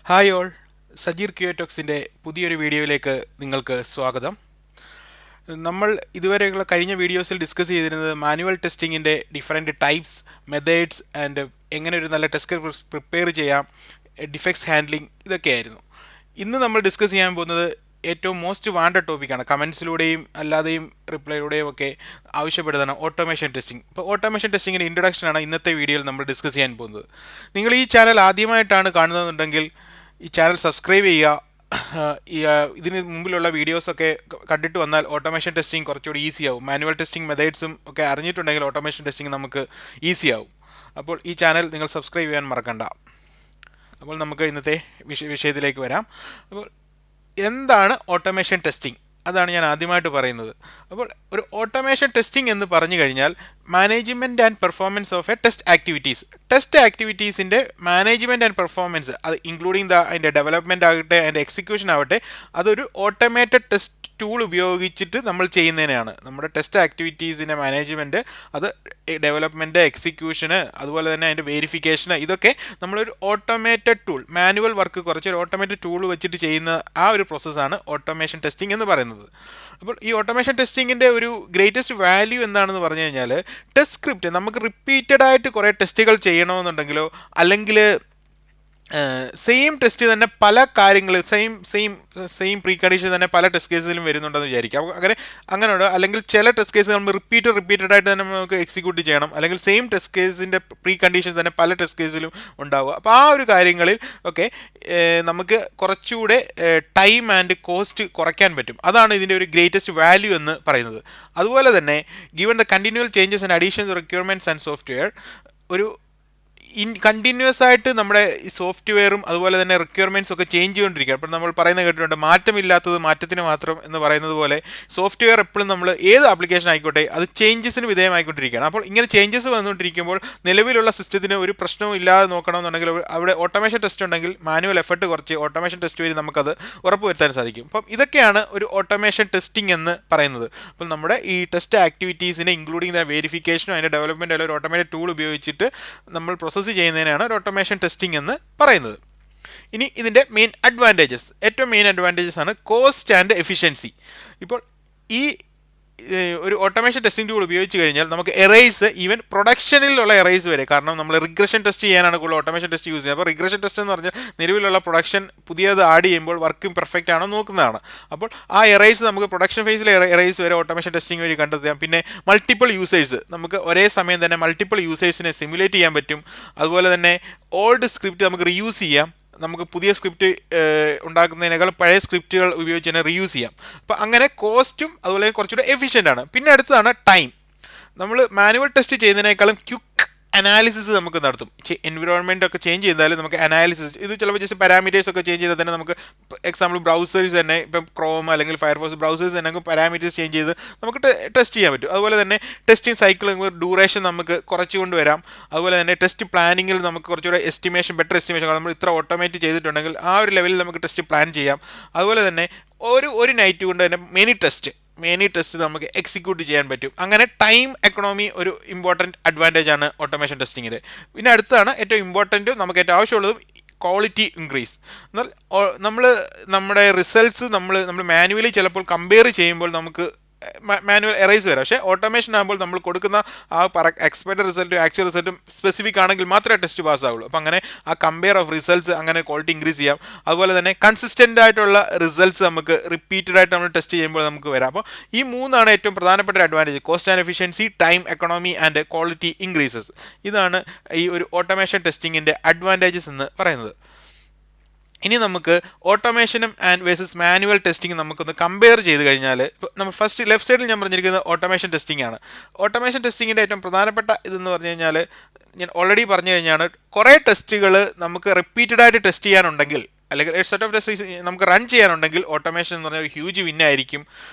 Hi all, Sajeer ക്യൂറ്റോക്സിൻ്റെ പുതിയൊരു വീഡിയോയിലേക്ക് നിങ്ങൾക്ക് സ്വാഗതം. നമ്മൾ ഇതുവരെയുള്ള കഴിഞ്ഞ വീഡിയോസിൽ ഡിസ്കസ് ചെയ്തിരുന്നത് മാനുവൽ ടെസ്റ്റിങ്ങിൻ്റെ ഡിഫറെൻറ്റ് ടൈപ്സ്, മെത്തേഡ്സ് ആൻഡ് എങ്ങനെ ഒരു നല്ല ടെസ്റ്റ് പ്രിപ്പയർ ചെയ്യാം, ഡിഫക്ട്സ് ഹാൻഡ്ലിംഗ് ഇതൊക്കെയായിരുന്നു. ഇന്ന് നമ്മൾ ഡിസ്കസ് ചെയ്യാൻ പോകുന്നത് ഏറ്റവും മോസ്റ്റ് വാണ്ടഡ് ടോപ്പിക്കാണ്. കമൻസിലൂടെയും അല്ലാതെയും റിപ്ലൈയിലൂടെയും ഒക്കെ ആവശ്യപ്പെടുന്നതാണ് ഓട്ടോമേഷൻ ടെസ്റ്റിംഗ്. ഇപ്പോൾ ഓട്ടോമേഷൻ ടെസ്റ്റിങ്ങിൻ്റെ ഇൻട്രൊഡക്ഷനാണ് ഇന്നത്തെ വീഡിയോയിൽ നമ്മൾ ഡിസ്കസ് ചെയ്യാൻ പോകുന്നത്. നിങ്ങൾ ഈ ചാനൽ ആദ്യമായിട്ടാണ് കാണുന്നതെന്നുണ്ടെങ്കിൽ ഈ ചാനൽ സബ്സ്ക്രൈബ് ചെയ്യുക. ഇതിന് മുമ്പിലുള്ള വീഡിയോസൊക്കെ കണ്ടിട്ട് വന്നാൽ ഓട്ടോമേഷൻ ടെസ്റ്റിംഗ് കുറച്ചുകൂടി ഈസി ആവും. മാനുവൽ ടെസ്റ്റിംഗ് മെത്തേഡ്സും ഒക്കെ അറിഞ്ഞിട്ടുണ്ടെങ്കിൽ ഓട്ടോമേഷൻ ടെസ്റ്റിംഗ് നമുക്ക് ഈസി ആവും. അപ്പോൾ ഈ ചാനൽ നിങ്ങൾ സബ്സ്ക്രൈബ് ചെയ്യാൻ മറക്കണ്ട. അപ്പോൾ നമുക്ക് ഇന്നത്തെ വിഷയത്തിലേക്ക് വരാം. അപ്പോൾ എന്താണ് ഓട്ടോമേഷൻ ടെസ്റ്റിംഗ്? അതാണ് ഞാൻ ആദ്യമായിട്ട് പറയുന്നത്. അപ്പോൾ ഒരു ഓട്ടോമേഷൻ ടെസ്റ്റിംഗ് എന്ന് പറഞ്ഞു കഴിഞ്ഞാൽ management and performance of a test ആക്ടിവിറ്റീസിൻ്റെ മാനേജ്മെൻറ്റ് ആൻഡ് പെർഫോമൻസ്, അത് ഇൻക്ലൂഡിങ് അതിൻ്റെ ഡെവലപ്മെൻറ്റ് ആകട്ടെ അതിൻ്റെ എക്സിക്യൂഷൻ ആവട്ടെ, അതൊരു ഓട്ടോമേറ്റഡ് ടെസ്റ്റ് ടൂൾ ഉപയോഗിച്ചിട്ട് നമ്മൾ ചെയ്യുന്നതിനാണ്. നമ്മുടെ ടെസ്റ്റ് ആക്ടിവിറ്റീസിൻ്റെ മാനേജ്മെൻറ്റ്, അത് ഡെവലപ്മെൻറ്റ്, എക്സിക്യൂഷന്, അതുപോലെ തന്നെ അതിൻ്റെ വെരിഫിക്കേഷന്, ഇതൊക്കെ നമ്മളൊരു ഓട്ടോമേറ്റഡ് ടൂൾ, മാനുവൽ വർക്ക് കുറച്ചൊരു ഓട്ടോമേറ്റഡ് ടൂൾ വെച്ചിട്ട് ചെയ്യുന്ന ആ ഒരു പ്രോസസ്സാണ് ഓട്ടോമേഷൻ ടെസ്റ്റിംഗ് എന്ന് പറയുന്നത്. അപ്പോൾ ഈ ഓട്ടോമേഷൻ ടെസ്റ്റിങ്ങിൻ്റെ ഒരു ഗ്രേറ്റസ്റ്റ് വാല്യൂ എന്താണെന്ന് പറഞ്ഞു കഴിഞ്ഞാൽ, ടെസ്റ്റ് സ്ക്രിപ്റ്റ് നമുക്ക് റിപ്പീറ്റഡ് ആയിട്ട് കുറേ ടെസ്റ്റുകൾ ചെയ്യണമെന്നുണ്ടെങ്കിലോ, അല്ലെങ്കിൽ സെയിം ടെസ്റ്റ് തന്നെ പല കാര്യങ്ങൾ സെയിം പ്രീ കണ്ടീഷൻ തന്നെ പല ടെസ്റ്റ് കേസിലും വരുന്നുണ്ടെന്ന് വിചാരിക്കാം. അങ്ങനെയുണ്ട്. അല്ലെങ്കിൽ ചില ടെസ്റ്റ് കേസ് നമ്മൾ റിപ്പീറ്റഡ് ആയിട്ട് തന്നെ നമുക്ക് എക്സിക്യൂട്ട് ചെയ്യണം, അല്ലെങ്കിൽ സെയിം ടെസ്റ്റ് കേസിൻ്റെ പ്രീ കണ്ടീഷൻ തന്നെ പല ടെസ്റ്റ് കേസിലും ഉണ്ടാവുക. അപ്പോൾ ആ ഒരു കാര്യങ്ങളിൽ ഒക്കെ നമുക്ക് കുറച്ചുകൂടെ ടൈം ആൻഡ് കോസ്റ്റ് കുറയ്ക്കാൻ പറ്റും. അതാണ് ഇതിൻ്റെ ഒരു ഗ്രേറ്റസ്റ്റ് വാല്യൂ എന്ന് പറയുന്നത്. അതുപോലെ തന്നെ given the continual changes and additions requirements and software, ഒരു കണ്ടിന്യൂസ് ആയിട്ട് നമ്മുടെ ഈ സോഫ്റ്റ്വെയറും അതുപോലെ തന്നെ റിക്വയർമെൻറ്റ്സ് ഒക്കെ ചേഞ്ച് ചെയ്തുകൊണ്ടിരിക്കുക. അപ്പോൾ നമ്മൾ പറയുന്നത് കേട്ടിട്ടുണ്ട്, മാറ്റമില്ലാത്തത് മാറ്റത്തിന് മാത്രം എന്ന് പറയുന്നത് പോലെ സോഫ്റ്റ്വെയർ എപ്പോഴും നമ്മൾ ഏത് ആപ്ലിക്കേഷൻ ആയിക്കോട്ടെ അത് ചേഞ്ചസിന് വിധേയമായിക്കൊണ്ടിരിക്കുകയാണ്. അപ്പോൾ ഇങ്ങനെ ചേഞ്ചസ് വന്നുകൊണ്ടിരിക്കുമ്പോൾ നിലവിലുള്ള സിസ്റ്റത്തിന് ഒരു പ്രശ്നവും ഇല്ലാതെ നോക്കണമെന്നുണ്ടെങ്കിൽ അവിടെ ഓട്ടോമേഷൻ ടെസ്റ്റ് ഉണ്ടെങ്കിൽ മാനുവൽ എഫർട്ട് കുറച്ച് ഓട്ടോമേഷൻ ടെസ്റ്റ് വഴി നമുക്കത് ഉറപ്പുവരുത്താൻ സാധിക്കും. അപ്പം ഇതൊക്കെയാണ് ഒരു ഓട്ടോമേഷൻ ടെസ്റ്റിംഗ് എന്ന് പറയുന്നത്. അപ്പം നമ്മുടെ ഈ ടെസ്റ്റ് ആക്ടിവിറ്റീസിനെ ഇൻക്ലൂഡിങ് ദ വെരിഫിക്കേഷനും അതിൻ്റെ ഡെവലപ്മെൻറ്റ് ഒരു ഓട്ടോമേറ്റഡ് ടൂൾ ഉപയോഗിച്ചിട്ട് നമ്മൾ പ്രോസസ്സ് ചെയ്യുന്നതിനാണ് ഒരു ഓട്ടോമേഷൻ ടെസ്റ്റിംഗ് എന്ന് പറയുന്നത്. ഇനി ഇതിൻ്റെ ഏറ്റവും മെയിൻ അഡ്വാൻറ്റേജസ് ആണ് കോസ്റ്റ് ആൻഡ് എഫിഷ്യൻസി. ഇപ്പോൾ ഈ ഒരു ഓട്ടോമേഷൻ ടെസ്റ്റിംഗ് ടൂൾ ഉപയോഗിച്ച് കഴിഞ്ഞാൽ നമുക്ക് എറേഴ്സ്, ഈവൻ പ്രൊഡക്ഷനിലുള്ള എറേഴ്സ് വരെ, കാരണം നമ്മൾ റിഗ്രഷൻ ടെസ്റ്റ് ചെയ്യാനാണ് കൂടുതൽ ഓട്ടോമേഷൻ ടെസ്റ്റ് യൂസ് ചെയ്യുന്നത്. അപ്പോൾ റിഗ്രഷൻ ടെസ്റ്റ് എന്ന് പറഞ്ഞാൽ നിലവിലുള്ള പ്രൊഡക്ഷൻ പുതിയത് ആഡ് ചെയ്യുമ്പോൾ വർക്കും പെർഫെക്റ്റ് ആണോ നോക്കുന്നതാണ്. അപ്പോൾ ആ എറേഴ്സ് നമുക്ക് പ്രൊഡക്ഷൻ ഫേസിലെ എറേഴ്സ് വരെ ഓട്ടോമേഷൻ ടെസ്റ്റിംഗ് വഴി കണ്ടെത്താം. പിന്നെ മൾട്ടിപ്പിൾ യൂസേഴ്സ്, നമുക്ക് ഒരേ സമയം തന്നെ മൾട്ടിപ്പിൾ യൂസേഴ്സിനെ സിമുലേറ്റ് ചെയ്യാൻ പറ്റും. അതുപോലെ തന്നെ ഓൾഡ് സ്ക്രിപ്റ്റ് നമുക്ക് റീയൂസ് ചെയ്യാം. നമുക്ക് പുതിയ സ്ക്രിപ്റ്റ് ഉണ്ടാക്കുന്നതിനേക്കാൾ പഴയ സ്ക്രിപ്റ്റുകൾ ഉപയോഗിച്ച് തന്നെ റീയൂസ് ചെയ്യാം. അപ്പോൾ അങ്ങനെ കോസ്റ്റും അതുപോലെ കുറച്ചുകൂടെ എഫിഷ്യൻ്റ് ആണ്. പിന്നെ അടുത്തതാണ് ടൈം. നമ്മൾ മാനുവൽ ടെസ്റ്റ് ചെയ്യുന്നതിനേക്കാളും ക്വിക്ക് അനാലിസിസ് നമുക്ക് നടത്തും. എൻവിറോൺമെൻറ്റ് ഒക്കെ ചേഞ്ച് ചെയ്താലും നമുക്ക് അനാലിസിസ്, ഇത് ചിലപ്പോൾ ജസ്റ്റ് പാരാമീറ്റേഴ്സ് ഒക്കെ ചേഞ്ച് ചെയ്താൽ തന്നെ നമുക്ക് എക്സാമ്പിൾ ബ്രൗസേഴ്സ് തന്നെ, ഇപ്പം ക്രോം അല്ലെങ്കിൽ ഫയർഫോക്സ് ബ്രൗസേഴ്സ് തന്നെ നമുക്ക് പാരാമീറ്റേഴ്സ് ചേഞ്ച് ചെയ്ത് നമുക്ക് ടെസ്റ്റ് ചെയ്യാൻ പറ്റും. അതുപോലെ തന്നെ ടെസ്റ്റിംഗ് സൈക്കിൾ ഡ്യൂറേഷൻ നമുക്ക് കുറച്ചുകൊണ്ട് വരാം. അതുപോലെ തന്നെ ടെസ്റ്റ് പ്ലാനിങ്ങിൽ നമുക്ക് കുറച്ചുകൂടെ ബെറ്റർ എസ്റ്റിമേഷൻ, നമ്മൾ ഇത്ര ഓട്ടോമേറ്റ് ചെയ്തിട്ടുണ്ടെങ്കിൽ ആ ഒരു ലെവലിൽ നമുക്ക് ടെസ്റ്റ് പ്ലാൻ ചെയ്യാം. അതുപോലെ തന്നെ ഒരു നൈറ്റ് കൊണ്ട് തന്നെ മെനി ടെസ്റ്റ് നമുക്ക് എക്സിക്യൂട്ട് ചെയ്യാൻ പറ്റും. അങ്ങനെ ടൈം എക്കണോമി ഒരു ഇമ്പോർട്ടൻറ്റ് അഡ്വാൻറ്റേജ് ആണ് ഓട്ടോമേഷൻ ടെസ്റ്റിങ്ങിൻ്റെ. പിന്നെ അടുത്താണ് ഏറ്റവും ഇമ്പോർട്ടൻറ്റും നമുക്ക് ഏറ്റവും ആവശ്യമുള്ളതും ക്വാളിറ്റി ഇൻക്രീസ്. എന്നാൽ നമ്മുടെ റിസൾട്ട്സ് നമ്മൾ മാനുവലി ചിലപ്പോൾ കമ്പയർ ചെയ്യുമ്പോൾ നമുക്ക് മാനുവൽ എറേസ് വരാം. പക്ഷേ ഓട്ടോമേഷൻ ആകുമ്പോൾ നമ്മൾ കൊടുക്കുന്ന ആ എക്സ്പെക്റ്റഡ് റിസൾട്ടും ആക്ച്വൽ റിസൾട്ടും സ്പെസിഫിക് ആണെങ്കിൽ മാത്രമേ ടെസ്റ്റ് പാസ് ആവുള്ളൂ. അപ്പോൾ അങ്ങനെ ആ കമ്പയർ ഓഫ് റിസൾട്ട്സ്, അങ്ങനെ ക്വാളിറ്റി ഇൻക്രീസ് ചെയ്യാം. അതുപോലെ തന്നെ കൺസിസ്റ്റൻ്റ് ആയിട്ടുള്ള റിസൾട്ട്സ് നമുക്ക് റിപ്പീറ്റഡ് ആയിട്ട് നമ്മൾ ടെസ്റ്റ് ചെയ്യുമ്പോൾ നമുക്ക് വരാം. അപ്പോൾ ഈ മൂന്നാണ് ഏറ്റവും പ്രധാനപ്പെട്ട advantage: cost and efficiency, time economy and quality increases. ഇതാണ് ഈ ഒരു ഓട്ടോമേഷൻ ടെസ്റ്റിങ്ങിൻ്റെ അഡ്വാൻറ്റേജസ് എന്ന് പറയുന്നത്. ഇനി നമുക്ക് ഓട്ടോമേഷനും വേഴ്സസ് മാനുവൽ ടെസ്റ്റിംഗ് നമുക്കൊന്ന് കമ്പയർ ചെയ്ത് കഴിഞ്ഞാൽ, നമ്മൾ ഫസ്റ്റ് ലെഫ്റ്റ് സൈഡിൽ ഞാൻ പറഞ്ഞിരിക്കുന്നത് ഓട്ടോമേഷൻ ടെസ്റ്റിംഗ് ആണ്. ഓട്ടോമേഷൻ ടെസ്റ്റിങ്ങിൻ്റെ ഏറ്റവും പ്രധാനപ്പെട്ട ഇതെന്ന് പറഞ്ഞു കഴിഞ്ഞാൽ, ഞാൻ ഓൾറെഡി പറഞ്ഞു കഴിഞ്ഞാണ്, കുറേ ടെസ്റ്റുകൾ നമുക്ക് റിപ്പീറ്റഡ് ആയിട്ട് ടെസ്റ്റ് ചെയ്യാനുണ്ടെങ്കിൽ, അല്ലെങ്കിൽ സെറ്റ് ഓഫ് ടെസ്റ്റ് നമുക്ക് റൺ ചെയ്യാനുണ്ടെങ്കിൽ ഓട്ടോമേഷൻ എന്ന് പറഞ്ഞാൽ ഒരു ഹ്യൂജ് വിന്നായിരിക്കും.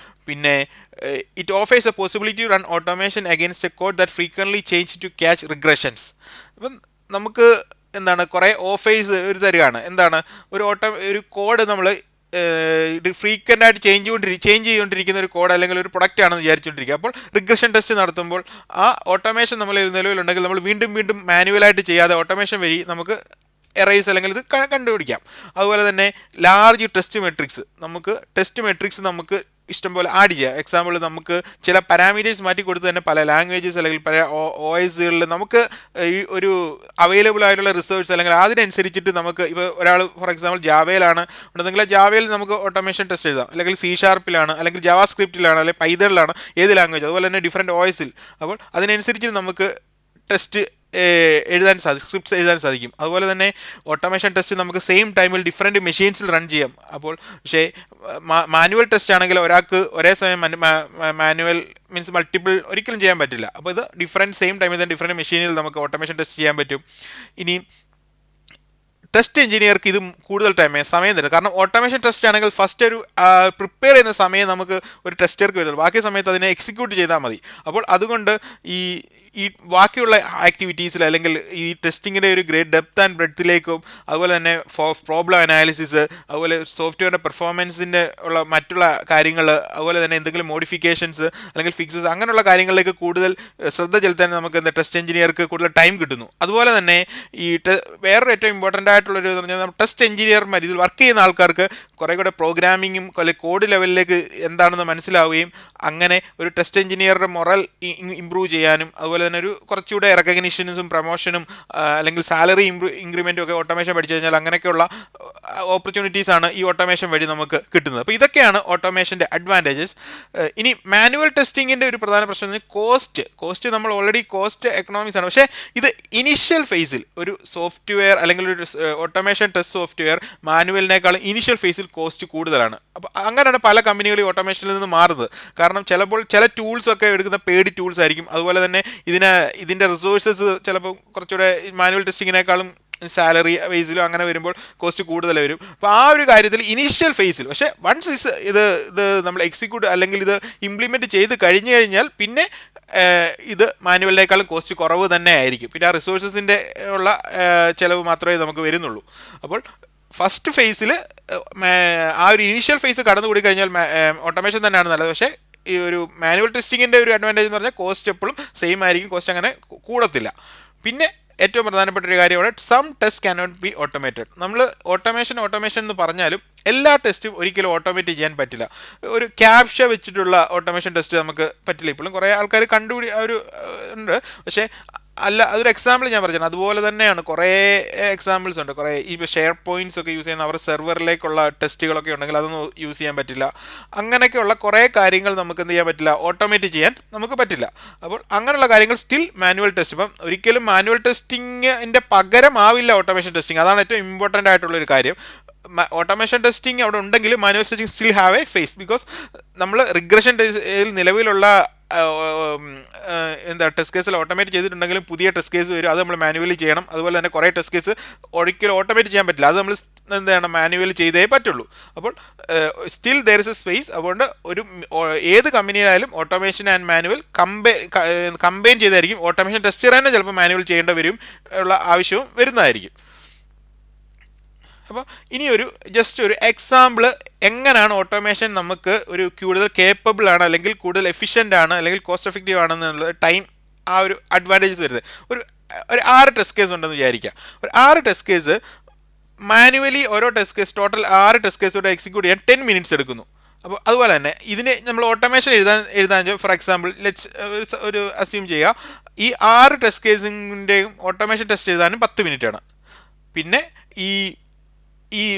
പിന്നെ it offers a possibility to run automation against a code that frequently change to catch regressions. അപ്പം നമുക്ക് കുറേ ഓഫേഴ്സ് തരികയാണ്. ഒരു കോഡ് നമ്മൾ ഫ്രീക്വൻ്റ് ആയിട്ട് ചേഞ്ച് ചെയ്തുകൊണ്ടിരിക്കുന്ന ഒരു കോഡ് അല്ലെങ്കിൽ ഒരു പ്രൊഡക്റ്റ് ആണെന്ന് വിചാരിച്ചുകൊണ്ടിരിക്കുക. അപ്പോൾ റിഗ്രഷൻ ടെസ്റ്റ് നടത്തുമ്പോൾ ആ ഓട്ടോമേഷൻ നമ്മൾ നിലവിലുണ്ടെങ്കിൽ നമ്മൾ വീണ്ടും മാനുവലായിട്ട് ചെയ്യാതെ ഓട്ടോമേഷൻ വഴി നമുക്ക് എറേസ് അല്ലെങ്കിൽ ഇത് കണ്ടുപിടിക്കാം. അതുപോലെ തന്നെ ലാർജ് ടെസ്റ്റ് മെട്രിക്സ് നമുക്ക് ഇഷ്ടംപോലെ ആഡ് ചെയ്യാം. എക്സാമ്പിൾ നമുക്ക് ചില പാരാമീറ്റേഴ്സ് മാറ്റി കൊടുത്ത് തന്നെ പല ലാംഗ്വേജസ് അല്ലെങ്കിൽ പല OSകളിൽ നമുക്ക് ഈ ഒരു അവൈലബിൾ ആയിട്ടുള്ള റിസോഴ്സ് അല്ലെങ്കിൽ അതിനനുസരിച്ചിട്ട് നമുക്ക് ഇപ്പോൾ ഒരാൾ ഫോർ എക്സാമ്പിൾ ജാവയിലാണ് ഉണ്ടെങ്കിൽ ജാവയിൽ നമുക്ക് ഓട്ടോമേഷൻ ടെസ്റ്റ് എഴുതാം, അല്ലെങ്കിൽ C# അല്ലെങ്കിൽ ജാവാ സ്ക്രിപ്റ്റിലാണ് അല്ലെങ്കിൽ പൈതണിലാണ്, ഏത് ലാംഗ്വേജ്. അതുപോലെ തന്നെ ഡിഫറെൻറ്റ് OSൽ. അപ്പോൾ അതിനനുസരിച്ച് നമുക്ക് ടെസ്റ്റ് സ്ക്രിപ്റ്റ്സ് എഴുതാൻ സാധിക്കും. അതുപോലെ തന്നെ ഓട്ടോമേഷൻ ടെസ്റ്റ് നമുക്ക് സെയിം ടൈമിൽ ഡിഫറെൻറ്റ് മെഷീൻസിൽ റൺ ചെയ്യാം. അപ്പോൾ പക്ഷേ മാനുവൽ ടെസ്റ്റ് ആണെങ്കിൽ ഒരാൾക്ക് ഒരേ സമയം മാനുവൽ മീൻസ് മൾട്ടിപ്പിൾ ഒരിക്കലും ചെയ്യാൻ പറ്റില്ല. അപ്പോൾ ഇത് സെയിം ടൈമിൽ തന്നെ ഡിഫറെൻറ്റ് മെഷീനിൽ നമുക്ക് ഓട്ടോമേഷൻ ടെസ്റ്റ് ചെയ്യാൻ പറ്റും. ഇനി ടെസ്റ്റ് എഞ്ചിനീയർക്ക് ഇത് കൂടുതൽ സമയം തരും. കാരണം ഓട്ടോമേഷൻ ടെസ്റ്റ് ആണെങ്കിൽ ഫസ്റ്റ് ഒരു പ്രിപ്പയർ ചെയ്യുന്ന സമയം നമുക്ക് ഒരു ടെസ്റ്റർക്ക് വരുള്ളൂ, ബാക്കി സമയത്ത് അതിനെ എക്സിക്യൂട്ട് ചെയ്താൽ മതി. അപ്പോൾ അതുകൊണ്ട് ഈ ബാക്കിയുള്ള ആക്ടിവിറ്റീസിൽ അല്ലെങ്കിൽ ഈ ടെസ്റ്റിങ്ങിൻ്റെ ഒരു ഗ്രേറ്റ് ഡെപ്ത് ആൻഡ് ബ്രെഡ്ത്തിലേക്കും അതുപോലെ തന്നെ പ്രോബ്ലം അനാലിസിസ്, അതുപോലെ സോഫ്റ്റ്വെയറിൻ്റെ പെർഫോമൻസിൻ്റെ ഉള്ള മറ്റുള്ള കാര്യങ്ങൾ, അതുപോലെ തന്നെ എന്തെങ്കിലും മോഡിഫിക്കേഷൻസ് അല്ലെങ്കിൽ ഫിക്സസ് അങ്ങനെയുള്ള കാര്യങ്ങളിലേക്ക് കൂടുതൽ ശ്രദ്ധ ചെലുത്താൻ നമുക്ക് ടെസ്റ്റ് എഞ്ചിനീയർക്ക് കൂടുതൽ ടൈം കിട്ടുന്നു. അതുപോലെ തന്നെ ഈ വേറൊരു ഏറ്റവും ഇമ്പോർട്ടൻ്റ് ആയിട്ടുള്ളൊരു എന്ന് പറഞ്ഞാൽ ടെസ്റ്റ് എഞ്ചിനീയർമാർ ഇതിൽ വർക്ക് ചെയ്യുന്ന ആൾക്കാർക്ക് കുറേ കൂടെ പ്രോഗ്രാമിങ്ങും അല്ലെങ്കിൽ കോഡ് ലെവലിലേക്ക് എന്താണെന്ന് മനസ്സിലാവുകയും അങ്ങനെ ഒരു ടെസ്റ്റ് എഞ്ചിനീയറുടെ മൊറൽ ഇമ്പ്രൂവ് ചെയ്യാനും അതുപോലെ തന്നെ ഒരു കുറച്ചുകൂടെ റെക്കഗ്നിഷൻസും പ്രൊമോഷനും അല്ലെങ്കിൽ സാലറി ഇൻക്രിമെൻറ്റും ഒക്കെ ഓട്ടോമേഷൻ പഠിച്ചു കഴിഞ്ഞാൽ അങ്ങനെയൊക്കെയുള്ള ഓപ്പർച്യൂണിറ്റീസാണ് ഈ ഓട്ടോമേഷൻ വഴി നമുക്ക് കിട്ടുന്നത്. അപ്പോൾ ഇതൊക്കെയാണ് ഓട്ടോമേഷൻ്റെ അഡ്വാൻറ്റേജസ്. ഇനി മാനുവൽ ടെസ്റ്റിങ്ങിൻ്റെ ഒരു പ്രധാന പ്രശ്നം എന്ന് പറഞ്ഞാൽ കോസ്റ്റ് നമ്മൾ ഓൾറെഡി കോസ്റ്റ് എക്കണോമിക്സ് ആണ്. പക്ഷേ ഇത് ഇനിഷ്യൽ ഫേസിൽ ഒരു സോഫ്റ്റ്വെയർ അല്ലെങ്കിൽ ഒരു ഓട്ടോമേഷൻ ടെസ്റ്റ് സോഫ്റ്റ്വെയർ മാനുവലിനേക്കാളും ഇനിഷ്യൽ ഫേസിൽ കോസ്റ്റ് കൂടുതലാണ്. അപ്പോൾ അങ്ങനെയാണ് പല കമ്പനികളും ഓട്ടോമേഷനിൽ നിന്ന് മാറുന്നത്. കാരണം ചിലപ്പോൾ ചില ടൂൾസ് ഒക്കെ എടുക്കുന്ന പെയ്ഡ് ടൂൾസ് ആയിരിക്കും. അതുപോലെ തന്നെ ഇതിൻ്റെ റിസോഴ്സസ് ചിലപ്പോൾ കുറച്ചുകൂടെ മാനുവൽ ടെസ്റ്റിങ്ങിനേക്കാളും സാലറി ബേസിലോ അങ്ങനെ വരുമ്പോൾ കോസ്റ്റ് കൂടുതൽ വരും. അപ്പോൾ ആ ഒരു കാര്യത്തിൽ ഇനീഷ്യൽ ഫേസിൽ, പക്ഷേ വൺസ് ഇത് നമ്മൾ എക്സിക്യൂട്ട് അല്ലെങ്കിൽ ഇത് ഇംപ്ലിമെൻറ്റ് ചെയ്ത് കഴിഞ്ഞു കഴിഞ്ഞാൽ പിന്നെ ഇത് മാനുവലിനേക്കാളും കോസ്റ്റ് കുറവ് തന്നെ ആയിരിക്കും. പിന്നെ ആ റിസോഴ്സസിൻ്റെ ഉള്ള ചിലവ് മാത്രമേ നമുക്ക് വരുന്നുള്ളൂ. അപ്പോൾ ഫസ്റ്റ് ഫേസിൽ ആ ഒരു ഇനീഷ്യൽ ഫേസ് കടന്നു കൂടി കഴിഞ്ഞാൽ ഓട്ടോമേഷൻ തന്നെയാണ് നല്ലത്. പക്ഷേ ഈ ഒരു മാനുവൽ ടെസ്റ്റിങ്ങിൻ്റെ ഒരു അഡ്വാൻറ്റേജ് എന്ന് പറഞ്ഞാൽ കോസ്റ്റ് എപ്പോഴും സെയിം ആയിരിക്കും, കോസ്റ്റ് അങ്ങനെ കൂടത്തില്ല. പിന്നെ ഏറ്റവും പ്രധാനപ്പെട്ട ഒരു കാര്യമാണ് some test cannot be automated. നമ്മൾ ഓട്ടോമേഷൻ എന്ന് പറഞ്ഞാലും എല്ലാ ടെസ്റ്റും ഒരിക്കലും ഓട്ടോമേറ്റ് ചെയ്യാൻ പറ്റില്ല. ഒരു ക്യാപ്ഷ വെച്ചിട്ടുള്ള ഓട്ടോമേഷൻ ടെസ്റ്റ് നമുക്ക് പറ്റില്ല. ഇപ്പോഴും കുറേ ആൾക്കാർ ഒരു ഉണ്ട്. പക്ഷേ അതൊരു എക്സാമ്പിൾ ഞാൻ പറഞ്ഞു. അതുപോലെ തന്നെയാണ് കുറേ എക്സാമ്പിൾസ് ഉണ്ട്. കുറേ ഇപ്പോൾ ഷെയർ പോയിൻറ്റ്സ് ഒക്കെ യൂസ് ചെയ്യുന്ന അവരുടെ സെർവറിലേക്കുള്ള ടെസ്റ്റുകളൊക്കെ ഉണ്ടെങ്കിൽ അതൊന്നും യൂസ് ചെയ്യാൻ പറ്റില്ല. അങ്ങനെയൊക്കെയുള്ള കുറേ കാര്യങ്ങൾ നമുക്ക് എന്ത് ചെയ്യാൻ പറ്റില്ല, ഓട്ടോമേറ്റ് ചെയ്യാൻ നമുക്ക് പറ്റില്ല. അപ്പോൾ അങ്ങനെയുള്ള കാര്യങ്ങൾ സ്റ്റിൽ മാനുവൽ ടെസ്റ്റ്. ഇപ്പം ഒരിക്കലും മാനുവൽ ടെസ്റ്റിങ്ങിൻ്റെ പകരമാവില്ല ഓട്ടോമേഷൻ ടെസ്റ്റിംഗ്. അതാണ് ഏറ്റവും ഇമ്പോർട്ടൻ്റ് ആയിട്ടുള്ളൊരു കാര്യം. ഓട്ടോമേഷൻ ടെസ്റ്റിംഗ് അവിടെ ഉണ്ടെങ്കിൽ manual testing still have a phase. Because നമ്മൾ റിഗ്രഷൻ ടെസ്റ്റിൽ നിലവിലുള്ള ടെസ്റ്റ് കേസിൽ ഓട്ടോമേറ്റ് ചെയ്തിട്ടുണ്ടെങ്കിലും പുതിയ ടെസ്റ്റ് കേസ് വരും, അത് നമ്മൾ മാനുവലി ചെയ്യണം. അതുപോലെ തന്നെ കുറേ ടെസ്റ്റ് കേസ് ഒരിക്കലും ഓട്ടോമേറ്റ് ചെയ്യാൻ പറ്റില്ല, അത് നമ്മൾ മാനുവലി ചെയ്തേ പറ്റുള്ളൂ. അപ്പോൾ still there is a space. അതുകൊണ്ട് ഏത് കമ്പനിയിലായാലും ഓട്ടോമേഷൻ ആൻഡ് മാനുവൽ കമ്പൈൻ ചെയ്തായിരിക്കും. ഓട്ടോമേഷൻ ടെസ്റ്റർ തന്നെ ചിലപ്പോൾ മാനുവൽ ചെയ്യേണ്ടി വരും ഉള്ള ആവശ്യവും വരുന്നതായിരിക്കും. അപ്പോൾ ഇനി ജസ്റ്റ് ഒരു എക്സാമ്പിൾ എങ്ങനെയാണ് ഓട്ടോമേഷൻ നമുക്ക് ഒരു കൂടുതൽ കേപ്പബിൾ ആണ് അല്ലെങ്കിൽ കൂടുതൽ എഫിഷ്യൻ്റ് ആണ് അല്ലെങ്കിൽ കോസ്റ്റ് എഫക്റ്റീവ് ആണെന്നുള്ള ടൈം ആ ഒരു അഡ്വാൻറ്റേജസ് വരുന്നത്. ഒരു 6 ടെസ്റ്റ് കേസ് ഉണ്ടെന്ന് വിചാരിക്കുക. ഒരു 6 ടെസ്റ്റ് കേസ് മാനുവലി ഓരോ ടെസ്റ്റ് കേസ് ടോട്ടൽ 6 ടെസ്റ്റ് കേസോടെ എക്സിക്യൂട്ട് ചെയ്യാൻ 10 മിനിറ്റ്സ് എടുക്കുന്നു. അപ്പോൾ അതുപോലെ തന്നെ ഇതിന് നമ്മൾ ഓട്ടോമേഷൻ എഴുതാൻ ഫോർ എക്സാമ്പിൾ ഒരു അസ്യൂം ചെയ്യുക, ഈ 6 ടെസ്റ്റ് കേസിൻ്റെയും ഓട്ടോമേഷൻ ടെസ്റ്റ് എഴുതാനും 10 മിനിറ്റാണ്. പിന്നെ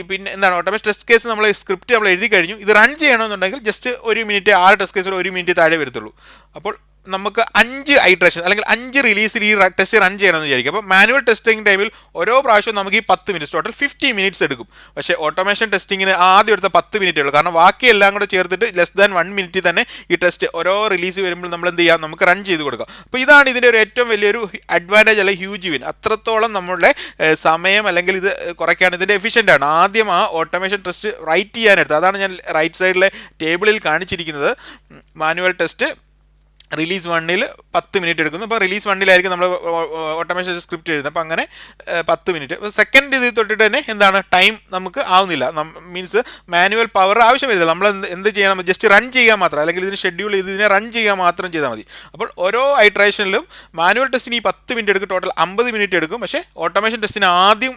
പിന്നെ എന്താണ് ഓട്ടോമേഷൻ ടെസ്റ്റ് കേസ് നമ്മൾ സ്ക്രിപ്റ്റ് നമ്മൾ എഴുതി കഴിഞ്ഞു. ഇത് റൺ ചെയ്യണമെന്നുണ്ടെങ്കിൽ ജസ്റ്റ് 1 മിനിറ്റ്, 6 ടെസ്റ്റ് കേസിൽ 1 മിനിറ്റ് താഴെ വരത്തുള്ളൂ. അപ്പോൾ നമുക്ക് 5 ഐട്രേഷൻ അല്ലെങ്കിൽ 5 റിലീസിൽ ഈ ടെസ്റ്റ് റൺ ചെയ്യണമെന്ന് വിചാരിക്കും. അപ്പോൾ മാനുവൽ ടെസ്റ്റിംഗ് ടൈമിൽ ഓരോ പ്രാവശ്യവും നമുക്ക് ഈ 10 മിനിറ്റ്സ് ടോട്ടൽ 50 മിനിറ്റ്സ് എടുക്കും. പക്ഷേ ഓട്ടോമേഷൻ ടെസ്റ്റിങ്ങിന് ആദ്യം എടുത്ത 10 മിനിറ്റേ ഉള്ളൂ. കാരണം ബാക്കി എല്ലാം കൂടെ ചേർത്തിട്ട് ലെസ് ദാൻ 1 മിനിറ്റിൽ തന്നെ ഈ ടെസ്റ്റ് ഓരോ റിലീസ് വരുമ്പോൾ നമ്മൾ എന്ത് ചെയ്യാം, നമുക്ക് റൺ ചെയ്ത് കൊടുക്കാം. അപ്പോൾ ഇതാണ് ഇതിൻ്റെ ഒരു ഏറ്റവും വലിയൊരു അഡ്വാൻറ്റേജ് അല്ലെങ്കിൽ ഹ്യൂജ് വിൻ. അത്രത്തോളം നമ്മളുടെ സമയം അല്ലെങ്കിൽ ഇത് കുറയ്ക്കാൻ ഇതിൻ്റെ എഫിഷ്യൻ്റ് ആണ്. ആദ്യം ആ ഓട്ടോമേഷൻ ടെസ്റ്റ് റൈറ്റ് ചെയ്യാനെടുത്ത്, അതാണ് ഞാൻ റൈറ്റ് സൈഡിലെ ടേബിളിൽ കാണിച്ചിരിക്കുന്നത്. മാനുവൽ ടെസ്റ്റ് റിലീസ് 1-ൽ 10 മിനിറ്റ് എടുക്കുന്നു. അപ്പോൾ റിലീസ് 1-ലായിരിക്കും നമ്മൾ ഓട്ടോമേഷൻ സ്ക്രിപ്റ്റ് എഴുതുന്നത്. അപ്പോൾ അങ്ങനെ 10 മിനിറ്റ്. സെക്കൻഡ് ഇതിൽ തൊട്ടിട്ട് തന്നെ എന്താണ് ടൈം നമുക്ക് ആവുന്നില്ല. മീൻസ് മാനുവൽ പവർ ആവശ്യം വരില്ല. നമ്മൾ എന്ത് ചെയ്യണം, ജസ്റ്റ് റൺ ചെയ്യാൻ മാത്രം, അല്ലെങ്കിൽ ഇതിന് ഷെഡ്യൂൾ ചെയ്ത് ഇതിനെ റൺ ചെയ്യാൻ മാത്രം ചെയ്താൽ മതി. അപ്പോൾ ഓരോ ഐട്രേഷനിലും മാനുവൽ ടെസ്റ്റിന് ഈ 10 മിനിറ്റ് എടുക്കും, ടോട്ടൽ 50 മിനിറ്റ് എടുക്കും. പക്ഷേ ഓട്ടോമേഷൻ ടെസ്റ്റിന് ആദ്യം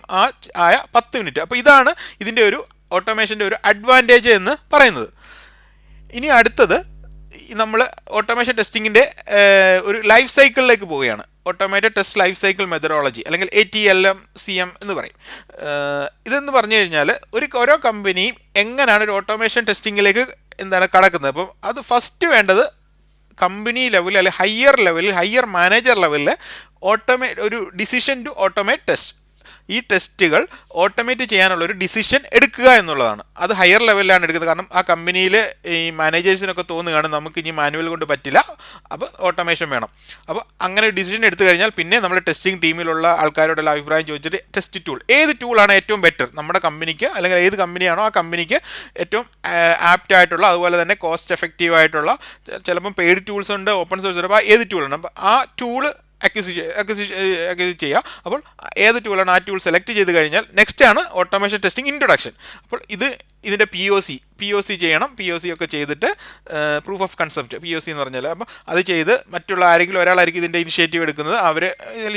ആയ 10 മിനിറ്റ്. അപ്പോൾ ഇതാണ് ഇതിൻ്റെ ഒരു ഓട്ടോമേഷൻ്റെ ഒരു അഡ്വാൻറ്റേജ് എന്ന് പറയുന്നത്. ഇനി അടുത്തത് നമ്മൾ ഓട്ടോമേഷൻ ടെസ്റ്റിങ്ങിൻ്റെ ഒരു ലൈഫ് സൈക്കിളിലേക്ക് പോവുകയാണ്. Automated test life cycle methodology, അല്ലെങ്കിൽ ATLM-CM എന്ന് പറയും. ഇതെന്ന് പറഞ്ഞു കഴിഞ്ഞാൽ ഓരോ കമ്പനിയും എങ്ങനെയാണ് ഒരു ഓട്ടോമേഷൻ ടെസ്റ്റിങ്ങിലേക്ക് കടക്കുന്നത്. അപ്പം അത് ഫസ്റ്റ് വേണ്ടത് കമ്പനി ലെവലിൽ, അല്ലെങ്കിൽ ഹയർ മാനേജർ ലെവലിൽ ഒരു ഡിസിഷൻ ടു ഓട്ടോമേറ്റ് ടെസ്റ്റ്. ഈ ടെസ്റ്റുകൾ ഓട്ടോമേറ്റ് ചെയ്യാനുള്ള ഒരു ഡിസിഷൻ എടുക്കുക എന്നുള്ളതാണ്. അത് ഹയർ ലെവലിലാണ് എടുക്കുന്നത്. കാരണം ആ കമ്പനിയിൽ ഈ മാനേജേഴ്സിനൊക്കെ തോന്നുകയാണ് നമുക്ക് ഇനി മാനുവൽ കൊണ്ട് പറ്റില്ല, അപ്പോൾ ഓട്ടോമേഷൻ വേണം. അപ്പോൾ അങ്ങനെ ഡിസിഷൻ എടുത്തു കഴിഞ്ഞാൽ പിന്നെ നമ്മൾ ടെസ്റ്റിംഗ് ടീമിലുള്ള ആൾക്കാരോടുള്ള അഭിപ്രായം ചോദിച്ചിട്ട് ടെസ്റ്റ് ടൂൾ, ഏത് ടൂളാണ് ഏറ്റവും ബെറ്റർ നമ്മുടെ കമ്പനിക്ക്, അല്ലെങ്കിൽ ഏത് കമ്പനിയാണോ ആ കമ്പനിക്ക് ഏറ്റവും ആപ്റ്റ് ആയിട്ടുള്ള, അതുപോലെ തന്നെ കോസ്റ്റ് എഫക്റ്റീവ് ആയിട്ടുള്ള, ചിലപ്പം പെയ്ഡ് ടൂൾസ് ഉണ്ട്, ഓപ്പൺ സോഴ്സ് ഉണ്ട്. അപ്പോൾ ഏത് ടൂളാണ്, അപ്പോൾ ആ ടൂള് അക്വിസിറ്റ് ചെയ്യുക. അപ്പോൾ ഏത് ടൂളാണ് ആ ടൂൾ സെലക്ട് ചെയ്ത് കഴിഞ്ഞാൽ നെക്സ്റ്റ് ആണ് ഓട്ടോമേഷൻ ടെസ്റ്റിംഗ് ഇൻട്രൊഡക്ഷൻ. അപ്പോൾ ഇതിൻ്റെ POC ചെയ്യണം. POC ഒക്കെ ചെയ്തിട്ട് പ്രൂഫ് ഓഫ് കൺസെപ്റ്റ്, POC എന്ന് പറഞ്ഞാൽ, അപ്പോൾ അത് ചെയ്ത് മറ്റുള്ള ആരെങ്കിലും ഒരാളായിരിക്കും ഇതിൻ്റെ ഇനിഷ്യേറ്റീവ് എടുക്കുന്നത്. അവർ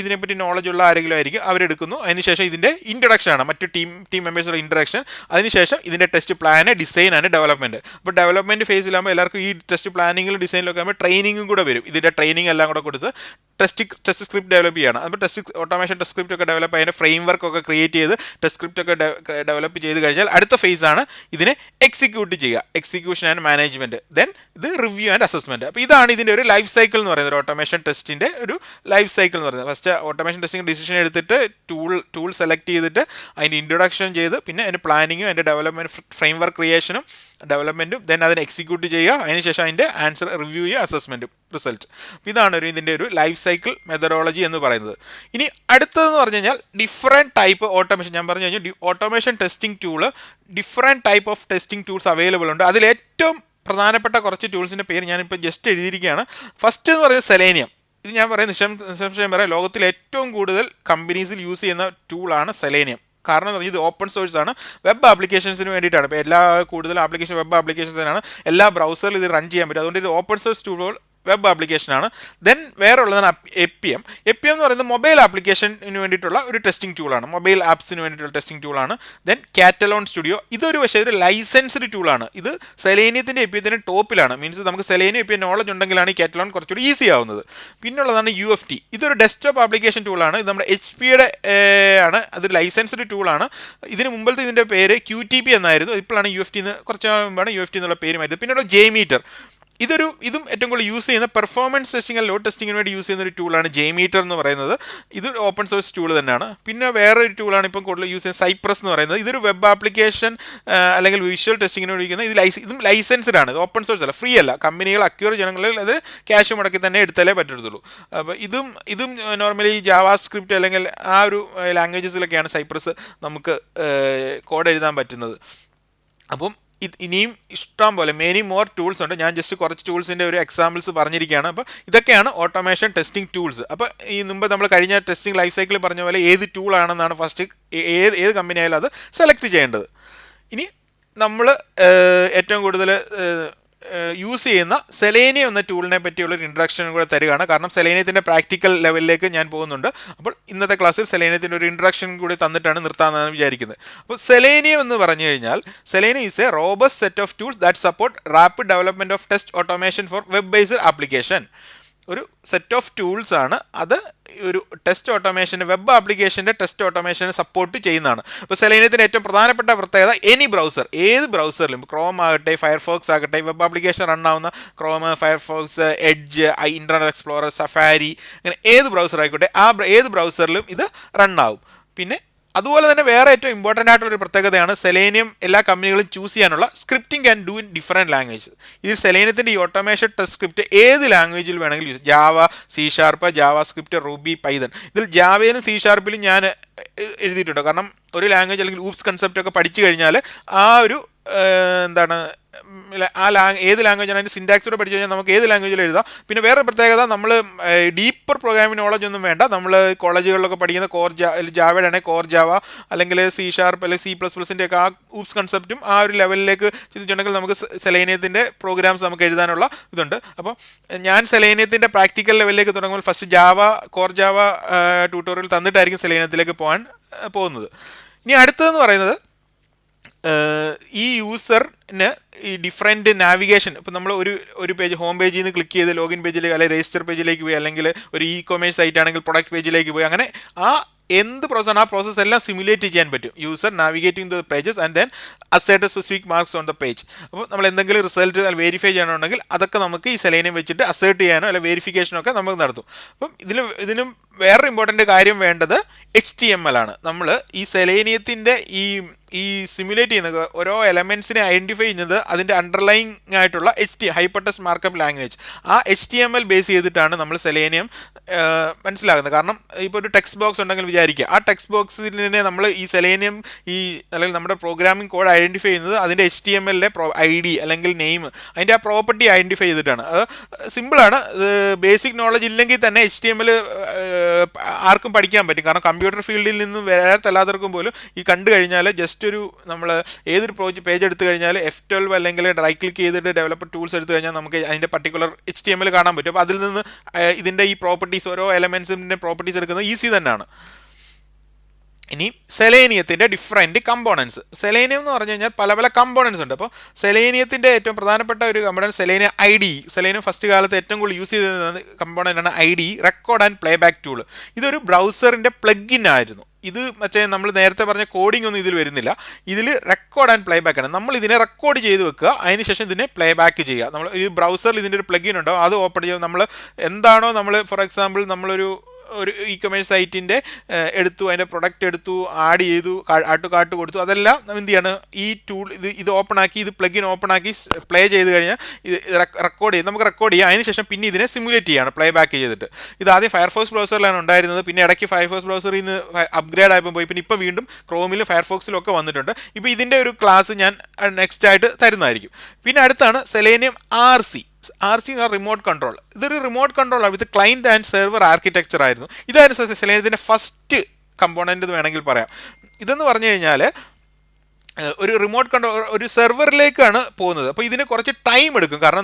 ഇതിനെപ്പറ്റി നോളജ് ഉള്ള ആരെങ്കിലും ആയിരിക്കും, അവരെടുക്കുന്നു. അതിനുശേഷം ഇതിൻ്റെ ഇൻട്രൊഡക്ഷനാണ്, മറ്റു ടീം മെമ്പേഴ്സുള്ള ഇൻട്രൊഡക്ഷൻ. അതിനുശേഷം ഇതിൻ്റെ test plan, design and development. അപ്പോൾ ഡെവലപ്മെൻറ്റ് ഫേസിലാകുമ്പോൾ എല്ലാവർക്കും ഈ ടെസ്റ്റ് പ്ലാനിങ്ങിലും ഡിസൈനിലൊക്കെ ആകുമ്പോൾ ട്രെയിനിങ്ങും കൂടെ വരും. ഇതിൻ്റെ ട്രെയിനിങ് എല്ലാം കൂടെ കൊടുത്ത് ടെസ്റ്റ് സ്ക്രിപ്റ്റ് ഡെവലപ്പ് ചെയ്യണം. അപ്പോൾ ഓട്ടോമേഷൻ ടെസ്റ്റ് സ്ക്രിപ്റ്റ് ഒക്കെ ഡെവലപ്പ് അതിൻ്റെ ഫ്രെയിം വർക്ക് ഒക്കെ ക്രിയേറ്റ് ചെയ്ത് ടെസ്റ്റ് സ്ക്രിപ്റ്റ് ഒക്കെ ഡെവലപ്പ് ചെയ്ത് കഴിഞ്ഞാൽ അടുത്ത ഫേസ് ആണ് ഇതിനെ എക്സിക്യൂട്ട് ചെയ്യുക, എക്സിക്യൂഷൻ ആൻഡ് മാനേജ്മെൻറ്റ്, ദെൻ ഇത് റിവ്യൂ ആൻഡ് അസസ്മെൻറ്റ്. അപ്പോൾ ഇതാണ് ഇതിൻ്റെ ഒരു ലൈഫ് സൈക്കിൾ എന്ന് പറയുന്നത്, ഓട്ടോമേഷൻ ടെസ്റ്റിൻ്റെ ഒരു ലൈഫ് സൈക്കിൾ എന്ന് പറയുന്നത്. ഫസ്റ്റ് ഓട്ടോമേഷൻ ടെസ്റ്റിംഗ് ഡിസിഷൻ എടുത്തിട്ട് ടൂൾ സെലക്ട് ചെയ്തിട്ട് അതിൻ്റെ ഇൻട്രൊഡക്ഷൻ ചെയ്ത്, പിന്നെ അതിൻ്റെ പ്ലാനിങ്ങും അതിൻ്റെ ഡെവലപ്മെൻറ്റ് ഫ്രെയിം വർക്ക് ക്രിയേഷനും ഡെവലപ്മെൻറ്റും, ദെൻ അതിനെ എക്സിക്യൂട്ട് ചെയ്യുക, അതിനുശേഷം അതിൻ്റെ ആൻസർ റിവ്യൂ ചെയ്യുക, അസസ്മെൻറ്റും റിസൾട്ട്. ഇതാണ് ഇതിൻ്റെ ഒരു ലൈഫ് സൈക്കിൾ മെത്തഡോളജി എന്ന് പറയുന്നത്. ഇനി അടുത്തതെന്ന് പറഞ്ഞു കഴിഞ്ഞാൽ ഡിഫറെൻറ്റ് ടൈപ്പ് ഓട്ടോമേഷൻ. ഞാൻ പറഞ്ഞു കഴിഞ്ഞാൽ automation testing tool, different type of testing tools available ഉണ്ട്. അതിലേറ്റവും പ്രധാനപ്പെട്ട കുറച്ച് ടൂൾസിൻ്റെ പേര് ഞാനിപ്പോൾ ജസ്റ്റ് എഴുതിയിരിക്കുകയാണ്. ഫസ്റ്റ് എന്ന് പറയുന്നത് സെലേനിയം. ഇത് ഞാൻ പറയുന്നത് നിസ്സംശയം പറയാം, ലോകത്തിൽ ഏറ്റവും കൂടുതൽ കമ്പനീസിൽ യൂസ് ചെയ്യുന്ന ടൂളാണ് സെലേനിയം. കാരണം എന്ന് പറഞ്ഞാൽ ഇത് ഓപ്പൺ സോഴ്സ് ആണ്, വെബ് ആപ്ലിക്കേഷൻസിന് വേണ്ടിയിട്ടാണ്. ഇപ്പോൾ കൂടുതൽ വെബ് ആപ്ലിക്കേഷൻസിനാണ്, എല്ലാ ബ്രൗസറിൽ ഇത് റൺ ചെയ്യാൻ പറ്റും. അതുകൊണ്ട് ഇത് ഓപ്പൺ സോഴ്സ് ടൂൾ വെബ് ആപ്ലിക്കേഷനാണ്. ദെൻ വേറെ ഉള്ളതാണ് എപ്പിഎം എന്ന് പറയുന്നത് മൊബൈൽ ആപ്ലിക്കേഷന് വേണ്ടിയിട്ടുള്ള ഒരു ടെസ്റ്റിംഗ് ടൂളാണ്, മൊബൈൽ ആപ്സിന് വേണ്ടിയിട്ടുള്ള ടെസ്റ്റിംഗ് ടൂളാണ്. ദെൻ കാറ്റലോൺ സ്റ്റുഡിയോ, ഇതൊരു പക്ഷേ ഒരു ലൈസൻസ്ഡ് ടൂളാണ്. ഇത് സെലേനിയത്തിൻ്റെ എപ്പിയത്തിൻ്റെ ടോപ്പിലാണ്. മീൻസ് നമുക്ക് സെലേനിയം എപ്പിയ നോളജ് ഉണ്ടെങ്കിലാണ് ഈ കാറ്റലോൺ കുറച്ചുകൂടി ഈസി ആവുന്നത്. പിന്നുള്ളതാണ് UFT, ഇതൊരു ഡെസ്ക്ടോപ്പ് ആപ്ലിക്കേഷൻ ടൂളാണ്. ഇത് നമ്മുടെ HP-യുടെ ആണ്, അത് ലൈസൻസ്ഡ് ടൂളാണ്. ഇതിന് മുമ്പത്തെ ഇതിൻ്റെ പേര് QTP എന്നായിരുന്നു, ഇപ്പോഴാണ് UFT എന്ന്, കുറച്ച് മുമ്പാണ് UFT എന്നുള്ള പേര് മാറ്റിയത്. പിന്നെയുള്ള JMeter, ഇതും ഏറ്റവും കൂടുതൽ യൂസ് ചെയ്യുന്ന പെർഫോമൻസ് ടെസ്റ്റിംഗ്, ലോഡ് ടെസ്റ്റിങ്ങിന് വേണ്ടി യൂസ് ചെയ്യുന്ന ഒരു ടൂളാണ് JMeter എന്ന് പറയുന്നത്. ഇത് ഓപ്പൺ സോഴ്സ് ടൂൾ തന്നെയാണ്. പിന്നെ വേറൊരു ടൂളാണ് ഇപ്പം കൂടുതൽ യൂസ് ചെയ്യുന്നത്, സൈപ്രസ് എന്ന് പറയുന്നത്. ഇതൊരു വെബ് ആപ്ലിക്കേഷൻ അല്ലെങ്കിൽ വിഷ്വൽ ടെസ്റ്റിങ്ങിന് വേണ്ടി ഇതും ലൈസൻസ്ഡ് ആണ്, ഇത് ഓപ്പൺ സോഴ്സ് അല്ല, ഫ്രീ അല്ല. കമ്പനികൾ അക്യൂർ ചെയ്യണമെങ്കിൽ അത് ക്യാഷ് മുടക്കി തന്നെ എടുത്താലേ പറ്റത്തുള്ളൂ. അപ്പോൾ ഇതും നോർമലി ജാവാ സ്ക്രിപ്റ്റ് അല്ലെങ്കിൽ ആ ഒരു ലാംഗ്വേജസിലൊക്കെയാണ് സൈപ്രസ് നമുക്ക് കോഡ് എഴുതാൻ പറ്റുന്നത്. അപ്പം ഇനിയും ഇഷ്ടം പോലെ മെനി മോർ ടൂൾസ് ഉണ്ട്. ഞാൻ ജസ്റ്റ് കുറച്ച് ടൂൾസിൻ്റെ ഒരു എക്സാമ്പിൾസ് പറഞ്ഞിരിക്കുകയാണ്. അപ്പോൾ ഇതൊക്കെയാണ് ഓട്ടോമേഷൻ ടെസ്റ്റിംഗ് ടൂൾസ്. അപ്പോൾ ഈ മുമ്പ് നമ്മൾ കഴിഞ്ഞ ടെസ്റ്റിംഗ് ലൈഫ് സൈക്കിളിൽ പറഞ്ഞ പോലെ ഏത് ടൂളാണെന്നാണ് ഫസ്റ്റ് ഏത് കമ്പനി ആയാലും അത് സെലക്ട് ചെയ്യേണ്ടത്. ഇനി നമ്മൾ ഏറ്റവും കൂടുതൽ യൂസ് ചെയ്യുന്ന സെലേനിയം എന്ന ടൂളിനെ പറ്റിയുള്ളൊരു ഇൻട്രഡക്ഷൻ കൂടെ തരികയാണ്. കാരണം സെലേനിയത്തിൻ്റെ പ്രാക്ടിക്കൽ ലെവലിലേക്ക് ഞാൻ പോകുന്നുണ്ട്. അപ്പോൾ ഇന്നത്തെ ക്ലാസ്സിൽ സെലേനിയത്തിൻ്റെ ഒരു ഇൻട്രഡക്ഷൻ കൂടി തന്നിട്ടാണ് നിർത്താമെന്നാണ് വിചാരിക്കുന്നത്. അപ്പോൾ സെലേനിയം എന്ന് പറഞ്ഞു കഴിഞ്ഞാൽ, selenium is A robust set of tools that support rapid development of test automation four web based application. ഒരു സെറ്റ് ഓഫ് ടൂൾസ് ആണ് അത്, ഒരു ടെസ്റ്റ് ഓട്ടോമേഷന്, വെബ് ആപ്ലിക്കേഷൻ്റെ ടെസ്റ്റ് ഓട്ടോമേഷനെ സപ്പോർട്ട് ചെയ്യുന്നതാണ്. അപ്പോൾ സെലേനിയത്തിൻ്റെ ഏറ്റവും പ്രധാനപ്പെട്ട പ്രത്യേകത, എനി ബ്രൗസർ, ഏത് ബ്രൗസറിലും, ക്രോം ആകട്ടെ, ഫയർഫോക്സ് ആകട്ടെ, വെബ് ആപ്ലിക്കേഷൻ റൺ ആവുന്ന Chrome, Firefox, edge, internet explorer, safari, അങ്ങനെ ഏത് ബ്രൗസർ ആയിക്കോട്ടെ, ഏത് ബ്രൗസറിലും ഇത് റൺ ആവും. പിന്നെ അതുപോലെ തന്നെ വേറെ ഏറ്റവും ഇമ്പോർട്ടൻ്റ് ആയിട്ടുള്ളൊരു പ്രത്യേകതയാണ് സെലേനിയം എല്ലാ കമ്പനികളും ചൂസ് ചെയ്യാനുള്ള scripting can do in different language. ഇതിൽ സെലേനിയത്തിൻ്റെ ഈ ഓട്ടോമേഷൻ ടെസ്റ്റ് സ്ക്രിപ്റ്റ് ഏത് ലാംഗ്വേജിൽ വേണമെങ്കിലും use, Java, C#, Java script, Ruby, Python. ഇതിൽ ജാവയിലും C#ലും ഞാൻ എഴുതിയിട്ടുണ്ട്. കാരണം ഒരു ലാംഗ്വേജ് അല്ലെങ്കിൽ ഊപ്സ് കൺസെപ്റ്റ് ഒക്കെ പഠിച്ചു കഴിഞ്ഞാൽ ആ ഒരു എന്താണ് ഏത് ലാംഗ്വേജാണ് അതിൻ്റെ സിൻറ്റാക്സോടെ പഠിച്ചു കഴിഞ്ഞാൽ നമുക്ക് ഏത് ലാംഗ്വേജിൽ എഴുതാം. പിന്നെ വേറെ പ്രത്യേകത, നമ്മൾ ഡീപ്പർ പ്രോഗ്രാമിംഗ് നോളജ് ഒന്നും വേണ്ട. നമ്മൾ കോളേജുകളിലൊക്കെ പഠിക്കുന്ന ജാവയുടെ ആണെങ്കിൽ കോർ ജാവ, അല്ലെങ്കിൽ C# അല്ലെങ്കിൽ C++ൻ്റെ ഒക്കെ ആ ഊപ്സ് കൺസെപ്റ്റും ആ ഒരു ലെവലിലേക്ക് ചിന്തിച്ചിട്ടുണ്ടെങ്കിൽ നമുക്ക് സെലേനിയത്തിൻ്റെ പ്രോഗ്രാംസ് നമുക്ക് എഴുതാനുള്ള ഇതുണ്ട്. അപ്പോൾ ഞാൻ സെലേനിയത്തിൻ്റെ പ്രാക്ടിക്കൽ ലെവലിലേക്ക് തുടങ്ങുമ്പോൾ ഫസ്റ്റ് കോർ ജാവ ട്യൂട്ടോറിയൽ തന്നിട്ടായിരിക്കും സെലേനിയത്തിലേക്ക് പോകുന്നത്. ഇനി അടുത്തതെന്ന് പറയുന്നത്, ഈ യൂസറിന് ഈ ഡിഫറെൻറ്റ് നാവിഗേഷൻ, ഇപ്പോൾ നമ്മൾ ഒരു പേജ് ഹോം പേജിൽ നിന്ന് ക്ലിക്ക് ചെയ്ത് ലോഗിൻ പേജിലേക്ക് അല്ലെങ്കിൽ രജിസ്റ്റർ പേജിലേക്ക് പോയി, അല്ലെങ്കിൽ ഒരു ഇ-കൊമേഴ്സ് സൈറ്റ് ആണെങ്കിൽ പ്രൊഡക്റ്റ് പേജിലേക്ക് പോയി, അങ്ങനെ എന്ത് പ്രോസസ്സാണ് ആ പ്രോസസ്സ് എല്ലാം സിമുലേറ്റ് ചെയ്യാൻ പറ്റും. User navigating the pages and then aside specific marks on the page. അപ്പോൾ നമ്മൾ എന്തെങ്കിലും റിസൾട്ട് വെരിഫൈ ചെയ്യണമെന്നുണ്ടെങ്കിൽ അതൊക്കെ നമുക്ക് ഈ സെലേനിയം വെച്ചിട്ട് അസേർട്ട് ചെയ്യാനോ അല്ലെങ്കിൽ വെരിഫിക്കേഷനോ ഒക്കെ നമുക്ക് നടത്തും. അപ്പം ഇതിനും വേറൊരു ഇമ്പോർട്ടൻ്റ് കാര്യം വേണ്ടത് HTML ആണ്. നമ്മൾ ഈ സെലേനിയത്തിൻ്റെ ഈ സിമുലേറ്റ് ചെയ്യുന്നത് ഓരോ എലമെൻസിനെ ഐഡൻറ്റിഫൈ ചെയ്യുന്നത് അതിൻ്റെ അണ്ടർലൈങ് ആയിട്ടുള്ള ഹൈപ്പർടെക്സ്റ്റ് മാർക്കപ്പ് ലാംഗ്വേജ്, ആ HTML ബേസ് ചെയ്തിട്ടാണ് നമ്മൾ സെലേനിയം മനസ്സിലാകുന്നത്. കാരണം ഇപ്പോൾ ഒരു ടെക്സ്റ്റ് ബോക്സ് ഉണ്ടെങ്കിൽ വിചാരിക്കുക, ആ ടെക്സ്റ്റ് ബോക്സിനെ നമ്മൾ ഈ സെലേനിയം അല്ലെങ്കിൽ നമ്മുടെ പ്രോഗ്രാമിംഗ് കോഡ് ഐഡൻറ്റിഫൈ ചെയ്യുന്നത് അതിൻ്റെ HTML ID അല്ലെങ്കിൽ നെയിം, അതിൻ്റെ ആ പ്രോപ്പർട്ടി ഐഡൻറ്റിഫൈ ചെയ്തിട്ടാണ്. അത് സിമ്പിളാണ്. ബേസിക് നോളജ് ഇല്ലെങ്കിൽ തന്നെ HTML ആർക്കും പഠിക്കാൻ പറ്റും. കാരണം കമ്പ്യൂട്ടർ ഫീൽഡിൽ നിന്നും വരാത്തല്ലാത്തവർക്കും പോലും ഈ കണ്ടു കഴിഞ്ഞാൽ ജസ്റ്റ് നമ്മൾ ഏതൊരു പേജ് എടുത്തു കഴിഞ്ഞാൽ F12 അല്ലെങ്കിൽ റൈറ്റ് ക്ലിക്ക് ചെയ്തിട്ട് ഡെവലപ്പർ ടൂൾസ് എടുത്തു കഴിഞ്ഞാൽ നമുക്ക് അതിൻ്റെ പർട്ടിക്കുലർ HTML കാണാൻ പറ്റും. അപ്പോൾ അതിൽ നിന്ന് ഇതിൻ്റെ ഈ പ്രോപ്പർട്ടീസ്, ഓരോ എലമെൻസിൻ്റെ പ്രോപ്പർട്ടീസ് എടുക്കുന്നത് ഈസി തന്നെയാണ്. ഇനി സെലേനിയത്തിൻ്റെ ഡിഫറെൻറ്റ് കമ്പോണൻസ്. സെലേനിയം എന്ന് പറഞ്ഞു കഴിഞ്ഞാൽ പല പല കമ്പോണൻസ് ഉണ്ട്. അപ്പോൾ സെലേനിയത്തിൻ്റെ ഏറ്റവും പ്രധാനപ്പെട്ട ഒരു component selenium IDE. Selenium first കാലത്ത് ഏറ്റവും കൂടുതൽ യൂസ് ചെയ്തിരുന്ന കമ്പോണൻ്റാണ് IDE, record and play back tool. ഇതൊരു ബ്രൗസറിൻ്റെ പ്ലഗിൻ ആയിരുന്നു. ഇത് നമ്മൾ നേരത്തെ പറഞ്ഞ കോഡിംഗ് ഒന്നും ഇതിൽ വരുന്നില്ല. ഇതിൽ റെക്കോർഡ് ആൻഡ് പ്ലേ ബാക്ക് ആണ്. നമ്മൾ ഇതിനെ റെക്കോർഡ് ചെയ്ത് വെക്കുക, അതിനുശേഷം ഇതിനെ പ്ലേ ബാക്ക് ചെയ്യുക. നമ്മൾ ഈ ബ്രൗസറിൽ ഇതിൻ്റെ ഒരു പ്ലഗിൻ ഉണ്ടാവും, അത് ഓപ്പൺ ചെയ്യുമ്പോൾ നമ്മൾ എന്താണോ ഫോർ എക്സാമ്പിൾ നമ്മളൊരു ഇ-കൊമേഴ്സ് സൈറ്റിൻ്റെ എടുത്തു, അതിൻ്റെ പ്രൊഡക്റ്റ് എടുത്തു, ആഡ് ചെയ്തു, കാട്ട് കൊടുത്തു, അതെല്ലാം എന്ത് ചെയ്യാണ്, ഈ ടൂൾ ഇത് ഓപ്പൺ ആക്കി, ഇത് പ്ലഗിൻ ഓപ്പൺ ആക്കി പ്ലേ ചെയ്ത് കഴിഞ്ഞാൽ ഇത് നമുക്ക് റെക്കോർഡ് ചെയ്യാം. അതിനുശേഷം പിന്നെ ഇതിനെ സിമുലേറ്റ് ചെയ്യാണ് പ്ലേ ബാക്ക് ചെയ്തിട്ട്. ഇത് ആദ്യം ഫയർഫോക്സ് ബ്രൗസറിലാണ് ഉണ്ടായിരുന്നത്, പിന്നെ ഇടയ്ക്ക് ഫയർഫോക്സ് ബ്രൗസറിൽ നിന്ന് അപ്ഗ്രേഡ് ആയപ്പോൾ പോയി, പിന്നെ ഇപ്പം വീണ്ടും ക്രോമിലും ഫയർഫോക്സിലും ഒക്കെ വന്നിട്ടുണ്ട്. ഇപ്പോൾ ഇതിൻ്റെ ഒരു ക്ലാസ് ഞാൻ നെക്സ്റ്റ് ആയിട്ട് തരുന്നതായിരിക്കും. പിന്നെ അടുത്താണ് സെലേനിയം RC റിമോട്ട് കൺട്രോൾ. ഇതൊരു റിമോട്ട് കൺട്രോൾ ആണ് വിത്ത് ക്ലൈൻറ്റ് ആൻഡ് സെർവർ ആർക്കിടെക്ചർ ആയിരുന്നു. ഇതായിരുന്നു സെലേനിയത്തിൻ്റെ ഫസ്റ്റ് കമ്പോണൻ്റ് എന്ന് വേണമെങ്കിൽ പറയാം. ഇതെന്ന് പറഞ്ഞു കഴിഞ്ഞാൽ ഒരു റിമോട്ട് കൺട്രോൾ ഒരു സെർവറിലേക്കാണ് പോകുന്നത്. അപ്പോൾ ഇതിന് കുറച്ച് ടൈം എടുക്കും. കാരണം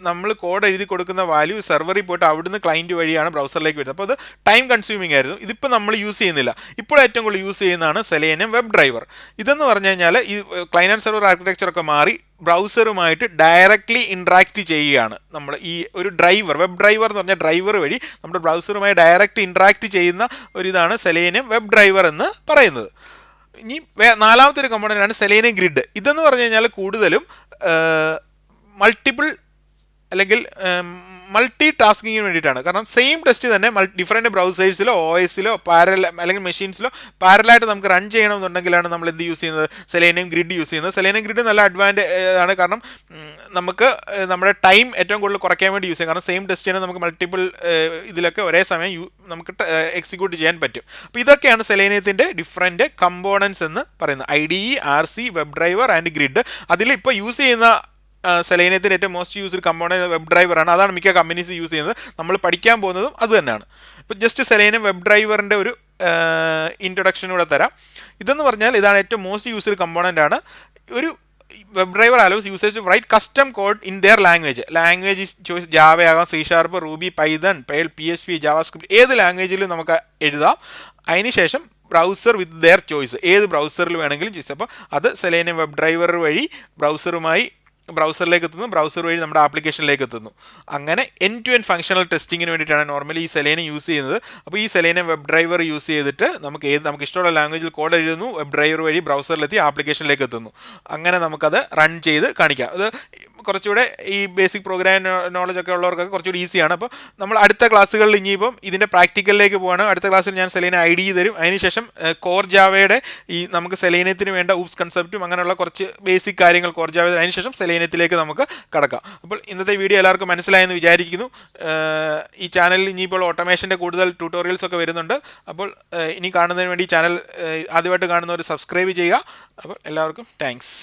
നമ്മൾ കോഡ് എഴുതി കൊടുക്കുന്ന വാല്യൂ സെർവറിൽ പോയിട്ട് അവിടുന്ന് ക്ലൈൻറ്റ് വഴിയാണ് ബ്രൗസറിലേക്ക് വരുന്നത്. അപ്പോൾ അത് ടൈം കൺസ്യൂമിംഗ് ആയിരുന്നു. ഇതിപ്പോൾ നമ്മൾ യൂസ് ചെയ്യുന്നില്ല. ഇപ്പോൾ ഏറ്റവും കൂടുതൽ യൂസ് ചെയ്യുന്നതാണ് സെലേനിയം വെബ് ഡ്രൈവർ. ഇതെന്ന് പറഞ്ഞു കഴിഞ്ഞാൽ ഈ ക്ലൈൻറ്റ് ആൻഡ് സെർവർ ആർക്കിടെക്ചറൊക്കെ മാറി ബ്രൗസറുമായിട്ട് ഡയറക്റ്റ്ലി ഇൻട്രാക്ട് ചെയ്യുകയാണ്. നമ്മൾ ഈ ഒരു വെബ് ഡ്രൈവർ എന്ന് പറഞ്ഞാൽ ഡ്രൈവർ വഴി നമ്മുടെ ബ്രൗസറുമായി ഡയറക്റ്റ് ഇൻട്രാക്ട് ചെയ്യുന്ന ഒരിതാണ് സെലേനിയം വെബ് ഡ്രൈവർ എന്ന് പറയുന്നത്. ഇനി നാലാമത്തെ ഒരു കമ്പോണൻ്റാണ് സെലേനിയം ഗ്രിഡ്. ഇതെന്ന് പറഞ്ഞു കഴിഞ്ഞാൽ കൂടുതലും മൾട്ടിപ്പിൾ അല്ലെങ്കിൽ മൾട്ടി ടാസ്കിങ്ങിന് വേണ്ടിയിട്ടാണ്. കാരണം സെയിം ടെസ്റ്റ് തന്നെ ഡിഫറെൻറ്റ് ബ്രൗസേഴ്സിലോ OSലോ അല്ലെങ്കിൽ മെഷീൻസിലോ പാരലായിട്ട് നമുക്ക് റൺ ചെയ്യണമെന്നുണ്ടെങ്കിലാണ് നമ്മൾ എന്ത് യൂസ് ചെയ്യുന്നത്, സെലേനിയം ഗ്രിഡ് യൂസ് ചെയ്യുന്നത്. സെലേനിയം ഗ്രിഡ് നല്ല ആണ്. കാരണം നമുക്ക് നമ്മുടെ ടൈം ഏറ്റവും കൂടുതൽ കുറയ്ക്കാൻ വേണ്ടി യൂസ് ചെയ്യാം. കാരണം സെയിം ടെസ്റ്റ് തന്നെ നമുക്ക് മൾട്ടിപ്പിൾ ഇതിലൊക്കെ ഒരേ സമയം നമുക്ക് എക്സിക്യൂട്ട് ചെയ്യാൻ പറ്റും. അപ്പോൾ ഇതൊക്കെയാണ് സെലേനിയത്തിൻ്റെ ഡിഫറെൻറ്റ് കമ്പോണൻസ് എന്ന് പറയുന്നത്. IDE, RC, web driver and grid. അതിൽ ഇപ്പോൾ യൂസ് ചെയ്യുന്ന സെലേനിയത്തിൻ്റെ ഏറ്റവും മോസ്റ്റ് യൂസ്ഡ് കമ്പോണൻറ്റ് വെബ് ഡ്രൈവറാണ്. അതാണ് മിക്ക കമ്പനീസ് യൂസ് ചെയ്യുന്നത്. നമ്മൾ പഠിക്കാൻ പോകുന്നതും അത് തന്നെയാണ്. ഇപ്പോൾ ജസ്റ്റ് സെലേനിയം വെബ് ഡ്രൈവറിൻ്റെ ഒരു ഇൻട്രൊഡക്ഷനൂടെ തരാം. ഇതെന്ന് പറഞ്ഞാൽ ഇതാണ് ഏറ്റവും മോസ്റ്റ് യൂസ്ഡ് കമ്പോണൻ്റ് ആണ്. ഒരു web driver allows users to write custom code in their language choice Java ആകാം, C#, Ruby, Python, PHP, JavaScript, ഏത് ലാംഗ്വേജിലും നമുക്ക് എഴുതാം. അതിനുശേഷം ബ്രൗസർ വിത്ത് ദെയർ ചോയ്സ്, ഏത് ബ്രൗസറിൽ വേണമെങ്കിലും ചോയ്സ്. അപ്പോൾ അത് സെലേനിയം വെബ് ഡ്രൈവർ വഴി ബ്രൗസറിലേക്ക് എത്തുന്നു, ബ്രൗസർ വഴി നമ്മുടെ ആപ്ലിക്കേഷനിലേക്ക് എത്തുന്നു. അങ്ങനെ എൻഡ് ടു എൻഡ് ഫംഗ്ഷണൽ ടെസ്റ്റിങ്ങിന് വേണ്ടിയിട്ടാണ് നോർമലി ഈ സെലേനിയം യൂസ് ചെയ്യുന്നത്. അപ്പോൾ ഈ സെലേനിയം വെബ് ഡ്രൈവർ യൂസ് ചെയ്തിട്ട് നമുക്ക് ഇഷ്ടമുള്ള ലാംഗ്വേജിൽ കോഡ് എഴുതുന്നു, വെബ് ഡ്രൈവർ വഴി ബ്രൗസറിലെത്തി ആപ്ലിക്കേഷനിലേക്ക് എത്തുന്നു. അങ്ങനെ നമുക്കത് റൺ ചെയ്ത് കാണിക്കാം. അത് കുറച്ചുകൂടെ ഈ ബേസിക് പ്രോഗ്രാം നോളജ് ഒക്കെ ഉള്ളവർക്കൊക്കെ കുറച്ചുകൂടി ഈസിയാണ്. അപ്പോൾ നമ്മൾ അടുത്ത ക്ലാസ്സുകളിൽ ഇനിയിപ്പം ഇതിൻ്റെ പ്രാക്ടിക്കലിലേക്ക് പോവാണ്. അടുത്ത ക്ലാസ്സിൽ ഞാൻ സെലേനിയം IDE തരും. അതിനുശേഷം കോർ ജാവയുടെ നമുക്ക് സെലേനിയത്തിന് വേണ്ട ഊപ്സ് കൺസെപ്റ്റും അങ്ങനെയുള്ള കുറച്ച് ബേസിക് കാര്യങ്ങൾ കോർ ജാവ, അതിനുശേഷം സെലേനിയത്തിലേക്ക് നമുക്ക് കടക്കാം. അപ്പോൾ ഇന്നത്തെ വീഡിയോ എല്ലാവർക്കും മനസ്സിലായെന്ന് വിചാരിക്കുന്നു. ഈ ചാനലിൽ ഇനിയിപ്പോൾ ഓട്ടോമേഷൻ്റെ കൂടുതൽ ട്യൂട്ടോറിയൽസ് ഒക്കെ വരുന്നുണ്ട്. അപ്പോൾ ഇനി കാണുന്നതിന് വേണ്ടി ചാനൽ ആദ്യമായിട്ട് കാണുന്നവർ സബ്സ്ക്രൈബ് ചെയ്യുക. അപ്പോൾ എല്ലാവർക്കും താങ്ക്സ്.